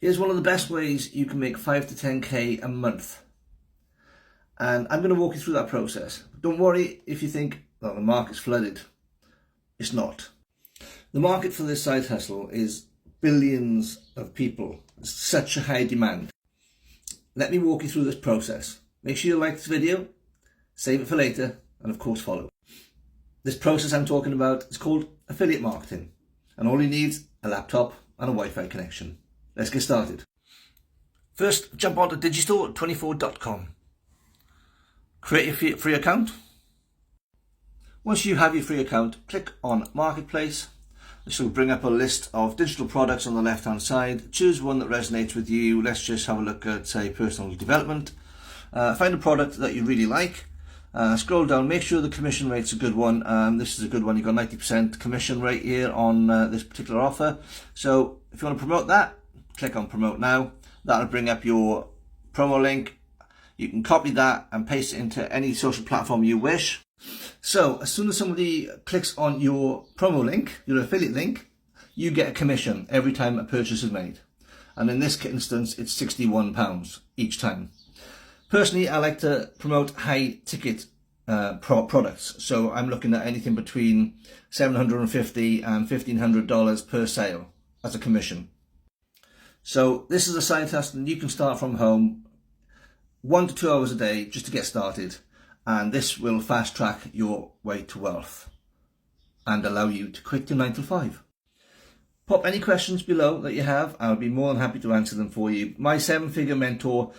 Here's one of the best ways you can make 5 to 10k a month. And I'm going to walk you through that process. Don't worry if you think, well, the market's flooded. It's not. The market for this side hustle is billions of people. It's such a high demand. Let me walk you through this process. Make sure you like this video, save it for later, and of course follow. This process I'm talking about is called affiliate marketing. And all you need is a laptop and a Wi-Fi connection. Let's get started. First, jump onto digistore24.com. Create your free account. Once you have your free account, click on Marketplace. This will bring up a list of digital products on the left hand side. Choose one that resonates with you. Let's just have a look at, say, personal development. Find a product that you really like. Scroll down, make sure the commission rate's a good one. This is a good one. You've got 90% commission rate here on this particular offer. So if you want to promote that, click on Promote Now. That'll bring up your promo link. You can copy that and paste it into any social platform you wish. So as soon as somebody clicks on your promo link, your affiliate link, you get a commission every time a purchase is made. And in this instance, it's £61 each time. Personally, I like to promote high ticket products. So I'm looking at anything between $750 and $1,500 per sale as a commission. So this is a side hustle and you can start from home 1 to 2 hours a day just to get started. And this will fast track your way to wealth and allow you to quit your 9 to 5. Pop any questions below that you have. I'll be more than happy to answer them for you. My 7-figure mentor,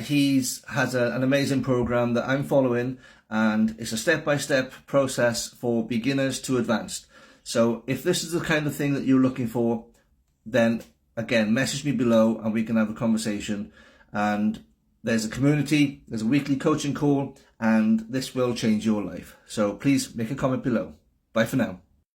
he has an amazing program that I'm following, and it's a step-by-step process for beginners to advanced. So if this is the kind of thing that you're looking for, then again, message me below and we can have a conversation. And there's a community, there's a weekly coaching call, and this will change your life. So please make a comment below. Bye for now.